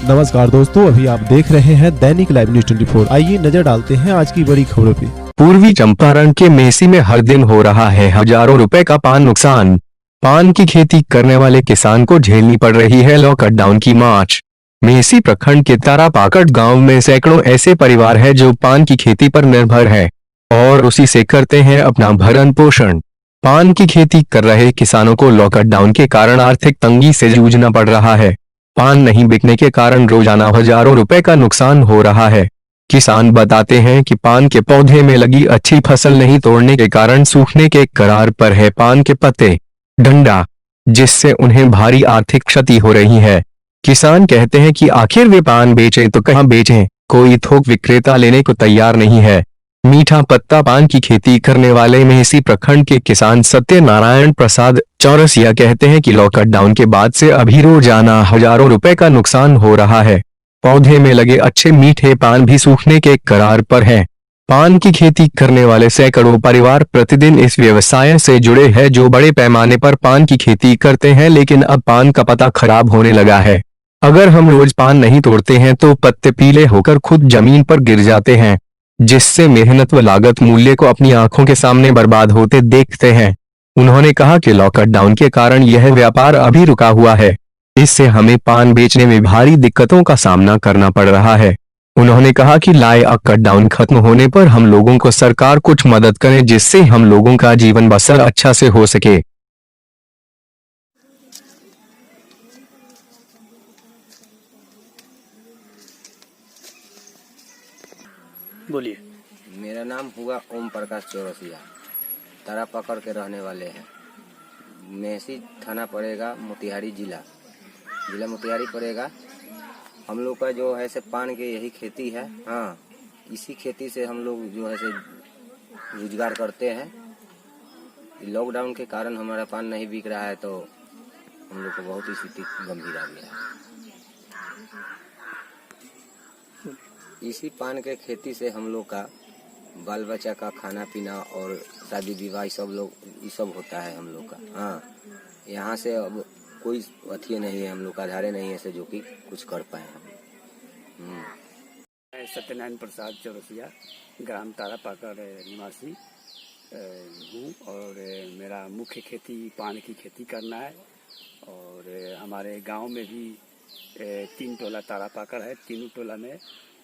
नमस्कार दोस्तों, अभी आप देख रहे हैं दैनिक लाइव न्यूज 24। आइए नजर डालते हैं आज की बड़ी खबरों पे। पूर्वी चंपारण के मेसी में हर दिन हो रहा है हजारों रुपए का पान नुकसान। पान की खेती करने वाले किसान को झेलनी पड़ रही है लॉकडाउन की मार। मेसी प्रखंड के तारापाकड़ गांव में सैकड़ों ऐसे परिवार हैं जो पान की खेती पर निर्भर है और उसी से करते हैं अपना भरण पोषण। पान की खेती कर रहे किसानों को लॉकडाउन के कारण आर्थिक तंगी से जूझना पड़ रहा है। पान नहीं बिकने के कारण रोजाना हजारों रुपए का नुकसान हो रहा है। किसान बताते हैं कि पान के पौधे में लगी अच्छी फसल नहीं तोड़ने के कारण सूखने के कगार पर है पान के पत्ते, डंडा, जिससे उन्हें भारी आर्थिक क्षति हो रही है। किसान कहते हैं कि आखिर वे पान बेचें तो कहां बेचें, कोई थोक विक्रेता लेने को तैयार नहीं है। मीठा पत्ता पान की खेती करने वाले मेहसी प्रखंड के किसान सत्यनारायण प्रसाद चौरसिया कहते हैं कि लॉकडाउन के बाद से अभी रोजाना हजारों रुपए का नुकसान हो रहा है। पौधे में लगे अच्छे मीठे पान भी सूखने के कगार पर हैं। पान की खेती करने वाले सैकड़ों परिवार प्रतिदिन इस व्यवसाय से जुड़े हैं जो बड़े पैमाने पर पान की खेती करते हैं, लेकिन अब पान का पत्ता खराब होने लगा है। अगर हम रोज पान नहीं तोड़ते हैं तो पत्ते पीले होकर खुद जमीन पर गिर जाते हैं, जिससे मेहनत व लागत मूल्य को अपनी आंखों के सामने बर्बाद होते देखते हैं। उन्होंने कहा कि लॉकडाउन के कारण यह व्यापार अभी रुका हुआ है, इससे हमें पान बेचने में भारी दिक्कतों का सामना करना पड़ रहा है। उन्होंने कहा कि लॉकडाउन खत्म होने पर हम लोगों को सरकार कुछ मदद करे जिससे हम लोगों का जीवन बसर अच्छा से हो सके। बोलिए। मेरा नाम हुआ ओम प्रकाश चौरसिया, तारापाकड़ के रहने वाले हैं। मेहसी थाना पड़ेगा, मोतिहारी जिला मोतिहारी पड़ेगा। हम लोग का जो है से पान के यही खेती है। हाँ, इसी खेती से हम लोग जो है से रोजगार करते हैं। लॉकडाउन के कारण हमारा पान नहीं बिक रहा है तो हम लोग को बहुत ही स्थिति गंभीर आ गया है। इसी पान के खेती से हम लोग का बाल बच्चा का खाना पीना और शादी विवाह सब होता है हम लोग का। हाँ, यहाँ से अब कोई अथी नहीं है, हम लोग का आधारे नहीं है से जो कि कुछ कर पाए हम। मैं सत्यनारायण प्रसाद चौरसिया, ग्राम तारापाकड़ निवासी हूँ और मेरा मुख्य खेती पान की खेती करना है। और हमारे गांव में भी 3 टोला तारापाकड़ है। तीनों टोला में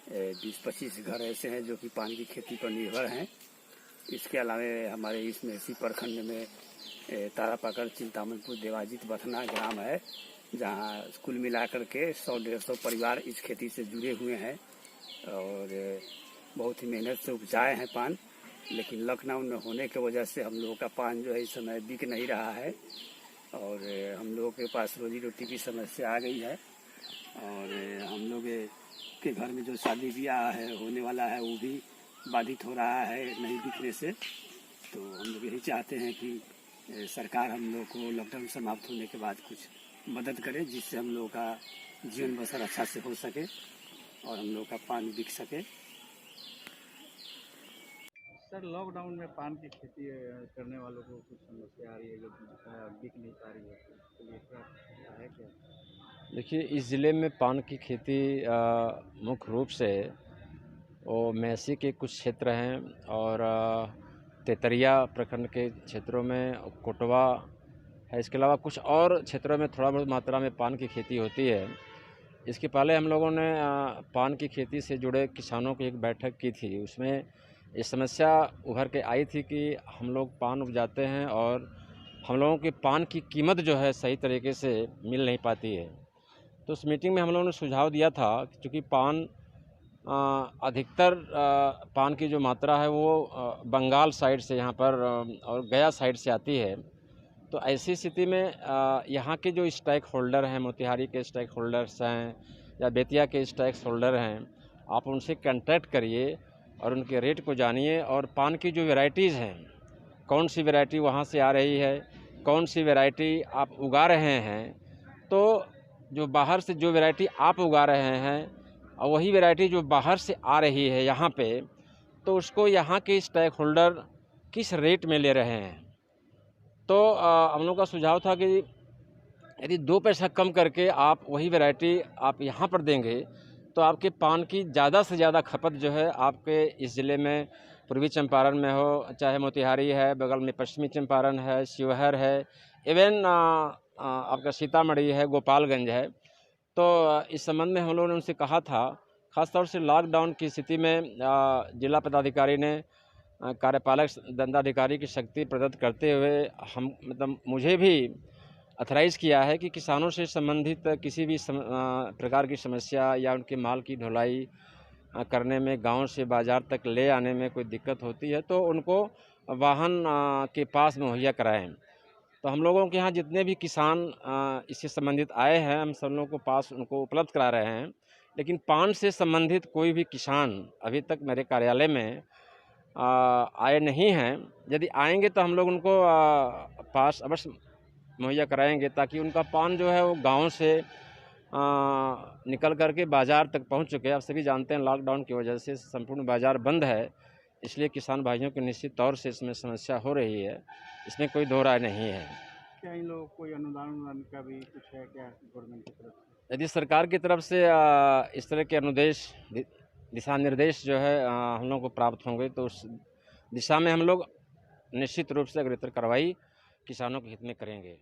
20-25 घर ऐसे हैं जो कि पान की खेती पर निर्भर हैं। इसके अलावा हमारे इस मेहसी प्रखंड में तारापाकड़, चिंतामणपुर, देवाजीत, बथना ग्राम है, जहाँ कुल मिलाकर के 100-150 परिवार इस खेती से जुड़े हुए हैं और बहुत ही मेहनत से उपजाए हैं पान। लेकिन लॉकडाउन होने की वजह से हम लोगों का पान जो है इस समय बिक नहीं रहा है और हम लोगों के पास रोजी रोटी की समस्या आ गई है। और हम लोग के घर में जो शादी ब्याह है होने वाला है वो भी बाधित हो रहा है नहीं बिकने से। तो हम लोग यही चाहते हैं कि सरकार हम लोग को लॉकडाउन समाप्त होने के बाद कुछ मदद करे जिससे हम लोग का जीवन बसर अच्छा से हो सके और हम लोग का पान बिक सके। सर, लॉकडाउन में पान की खेती करने वालों को कुछ समस्या आ रही है, जो बिक नहीं पा रही है, तो ये क्या है क्या? देखिए, इस ज़िले में पान की खेती मुख्य रूप से वो मेहसी के कुछ क्षेत्र हैं और तेतरिया प्रखंड के क्षेत्रों में कोटवा है। इसके अलावा कुछ और क्षेत्रों में थोड़ा बहुत मात्रा में पान की खेती होती है। इसके पहले हम लोगों ने पान की खेती से जुड़े किसानों की एक बैठक की थी। उसमें ये समस्या उभर के आई थी कि हम लोग पान उपजाते हैं और हम लोगों की पान की कीमत जो है सही तरीके से मिल नहीं पाती है। तो उस मीटिंग में हम लोगों ने सुझाव दिया था कि चूँकि पान अधिकतर पान की जो मात्रा है वो बंगाल साइड से यहाँ पर और गया साइड से आती है। तो ऐसी स्थिति में यहाँ के जो स्टेक होल्डर हैं, मोतिहारी के स्टेक होल्डर्स हैं या बेतिया के स्टेक होल्डर हैं, आप उनसे कांटेक्ट करिए और उनके रेट को जानिए और पान की जो वैरायटीज़ हैं, कौन सी वैरायटी वहाँ से आ रही है, कौन सी वैरायटी आप उगा रहे हैं। तो जो बाहर से जो वैरायटी आप उगा रहे हैं और वही वैरायटी जो बाहर से आ रही है यहाँ पे, तो उसको यहाँ के स्टेक होल्डर किस रेट में ले रहे हैं। तो हम लोग का सुझाव था कि यदि 2 पैसा कम करके आप वही वैरायटी आप यहाँ पर देंगे तो आपके पान की ज़्यादा से ज़्यादा खपत जो है आपके इस ज़िले में, पूर्वी चंपारण में हो, चाहे मोतिहारी है, बगल में पश्चिमी चंपारण है, शिवहर है, इवन आपका सीतामढ़ी है, गोपालगंज है। तो इस संबंध में हम लोगों ने उनसे कहा था, ख़ासतौर से लॉकडाउन की स्थिति में जिला पदाधिकारी ने कार्यपालक दंडाधिकारी की शक्ति प्रदत्त करते हुए मतलब मुझे भी अथराइज़ किया है कि किसानों से संबंधित किसी भी प्रकार की समस्या या उनके माल की ढुलाई करने में, गांव से बाज़ार तक ले आने में कोई दिक्कत होती है तो उनको वाहन के पास मुहैया कराएं। तो हम लोगों के यहाँ जितने भी किसान इससे संबंधित आए हैं, हम सब लोगों को पास उनको उपलब्ध करा रहे हैं। लेकिन पान से संबंधित कोई भी किसान अभी तक मेरे कार्यालय में आए नहीं हैं। यदि आएंगे तो हम लोग उनको पास अवश्य मुहैया कराएंगे, ताकि उनका पान जो है वो गांव से निकल करके बाज़ार तक पहुंच चुके। आप सभी जानते हैं लॉकडाउन की वजह से संपूर्ण बाज़ार बंद है, इसलिए किसान भाइयों को निश्चित तौर से इसमें समस्या हो रही है, इसमें कोई दो राय नहीं है। क्या इन लोगों को कोई अनुदान का भी कुछ है क्या गवर्नमेंट की तरफ से? यदि सरकार की तरफ से इस तरह के अनुदेश, दिशा निर्देश जो है हम लोगों को प्राप्त होंगे तो उस दिशा में हम लोग निश्चित रूप से अग्रतर कार्रवाई किसानों के हित में करेंगे।